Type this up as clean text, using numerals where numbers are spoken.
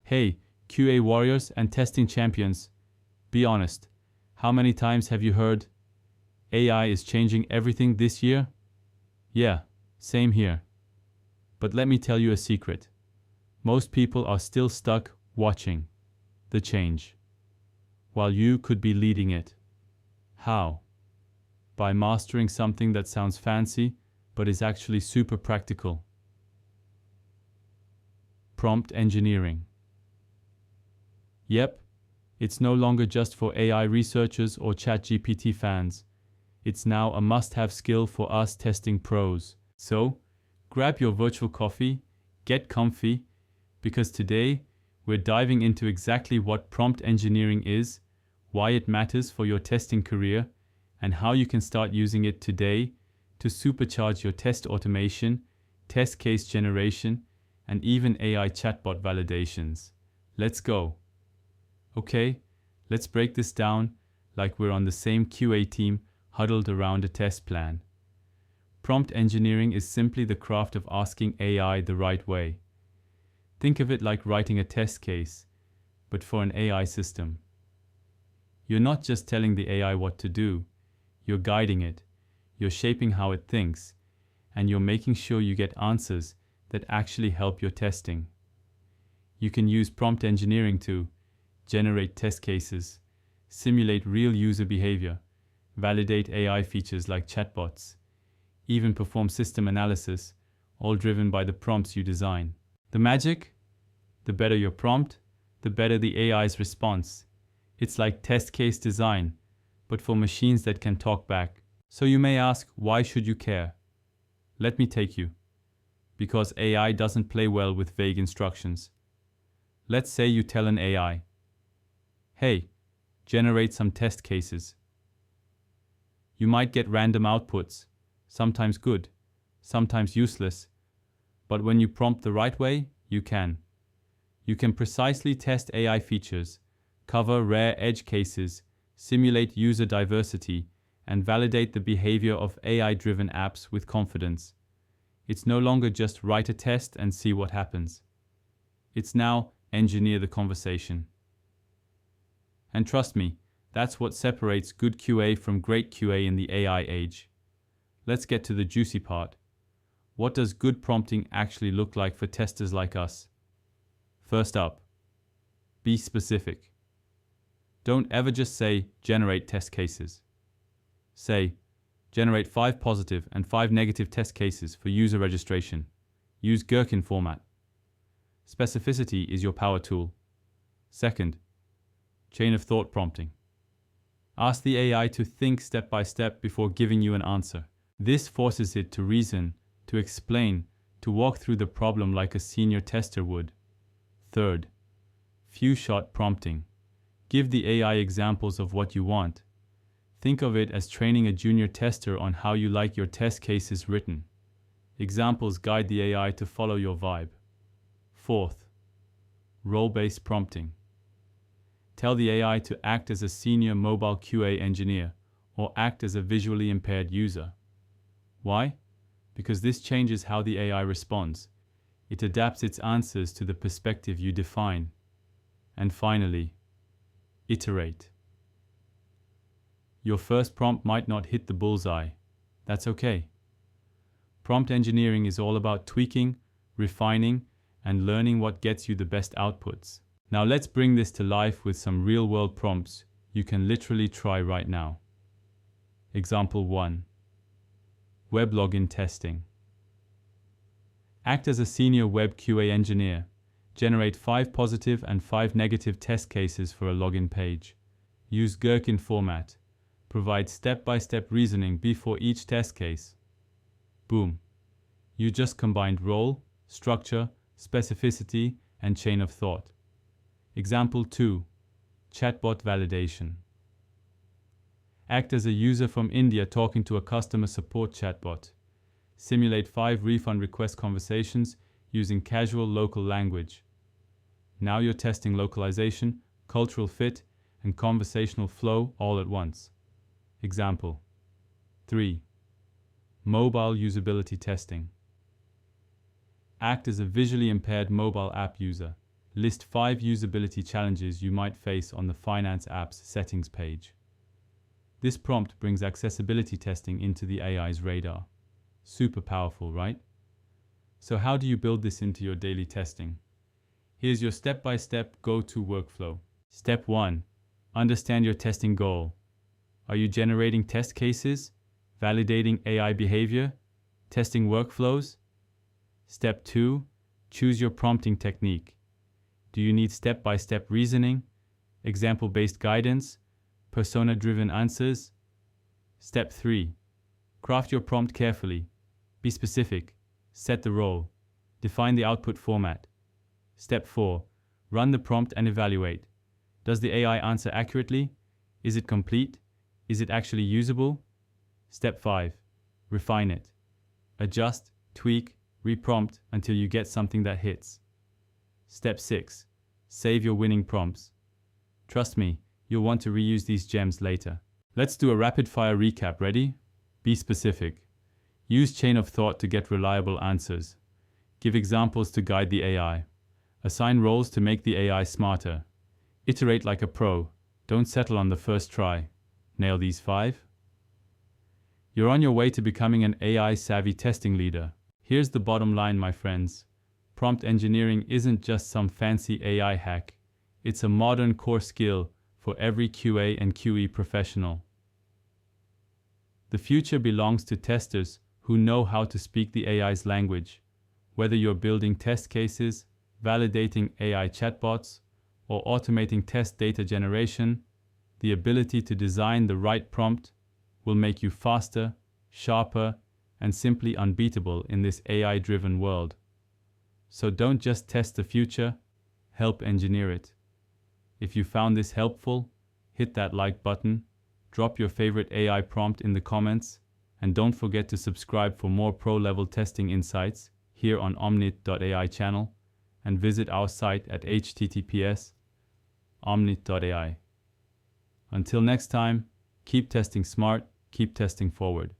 Hey, QA warriors and testing champions, be honest. How many times have you heard AI is changing everything this year? Yeah, same here. But let me tell you a secret. Most people are still stuck watching the change, while you could be leading it. How? By mastering something that sounds fancy, but is actually super practical. Prompt engineering. Yep, it's no longer just for AI researchers or ChatGPT fans. It's now a must-have skill for us testing pros. So, grab your virtual coffee, get comfy, because today we're diving into exactly what prompt engineering is, why it matters for your testing career, and how you can start using it today to supercharge your test automation, test case generation, and even AI chatbot validations. Let's go. Okay, let's break this down like we're on the same QA team huddled around a test plan. Prompt engineering is simply the craft of asking AI the right way. Think of it like writing a test case, but for an AI system. You're not just telling the AI what to do, you're guiding it, you're shaping how it thinks, and you're making sure you get answers that actually help your testing. You can use prompt engineering to generate test cases, simulate real user behavior, validate AI features like chatbots, even perform system analysis, all driven by the prompts you design. The magic? The better your prompt, the better the AI's response. It's like test case design, but for machines that can talk back. So you may ask, why should you care? Let me take you. Because AI doesn't play well with vague instructions. Let's say you tell an AI, hey, generate some test cases. You might get random outputs, sometimes good, sometimes useless, but when you prompt the right way, you can. You can precisely test AI features, cover rare edge cases, simulate user diversity, and validate the behavior of AI-driven apps with confidence. It's no longer just write a test and see what happens. It's now engineer the conversation. And trust me, that's what separates good QA from great QA in the AI age. Let's get to the juicy part. What does good prompting actually look like for testers like us? First up, be specific. Don't ever just say, generate test cases. Say, generate 5 positive and 5 negative test cases for user registration. Use Gherkin format. Specificity is your power tool. Second, chain of thought prompting. Ask the AI to think step by step before giving you an answer. This forces it to reason, to explain, to walk through the problem like a senior tester would. Third, few-shot prompting. Give the AI examples of what you want. Think of it as training a junior tester on how you like your test cases written. Examples guide the AI to follow your vibe. Fourth, role-based prompting. Tell the AI to act as a senior mobile QA engineer or act as a visually impaired user. Why? Because this changes how the AI responds. It adapts its answers to the perspective you define. And finally, iterate. Your first prompt might not hit the bullseye. That's okay. Prompt engineering is all about tweaking, refining, and learning what gets you the best outputs. Now let's bring this to life with some real-world prompts you can literally try right now. Example 1. Web login testing. Act as a senior web QA engineer. Generate 5 positive and 5 negative test cases for a login page. Use Gherkin format. Provide step-by-step reasoning before each test case. Boom. You just combined role, structure, specificity, and chain of thought. Example 2. Chatbot validation. Act as a user from India talking to a customer support chatbot. Simulate 5 refund request conversations using casual local language. Now you're testing localization, cultural fit, and conversational flow all at once. Example 3. Mobile usability testing. Act as a visually impaired mobile app user. List 5 usability challenges you might face on the Finance app's settings page. This prompt brings accessibility testing into the AI's radar. Super powerful, right? So how do you build this into your daily testing? Here's your step-by-step go-to workflow. Step 1. Understand your testing goal. Are you generating test cases? Validating AI behavior? Testing workflows? Step 2. Choose your prompting technique. Do you need step-by-step reasoning, example-based guidance, persona-driven answers? Step 3. Craft your prompt carefully. Be specific. Set the role. Define the output format. Step 4. Run the prompt and evaluate. Does the AI answer accurately? Is it complete? Is it actually usable? Step 5. Refine it. Adjust, tweak, reprompt until you get something that hits. Step 6. Save your winning prompts. Trust me, you'll want to reuse these gems later. Let's do a rapid-fire recap. Ready? Be specific. Use chain of thought to get reliable answers. Give examples to guide the AI. Assign roles to make the AI smarter. Iterate like a pro. Don't settle on the first try. Nail these 5. You're on your way to becoming an AI-savvy testing leader. Here's the bottom line, my friends. Prompt engineering isn't just some fancy AI hack. It's a modern core skill for every QA and QE professional. The future belongs to testers who know how to speak the AI's language. Whether you're building test cases, validating AI chatbots, or automating test data generation, the ability to design the right prompt will make you faster, sharper, and simply unbeatable in this AI-driven world. So don't just test the future, help engineer it. If you found this helpful, hit that like button, drop your favorite AI prompt in the comments, and don't forget to subscribe for more pro-level testing insights here on omnit.ai channel, and visit our site at https://omnit.ai. Until next time, keep testing smart, keep testing forward.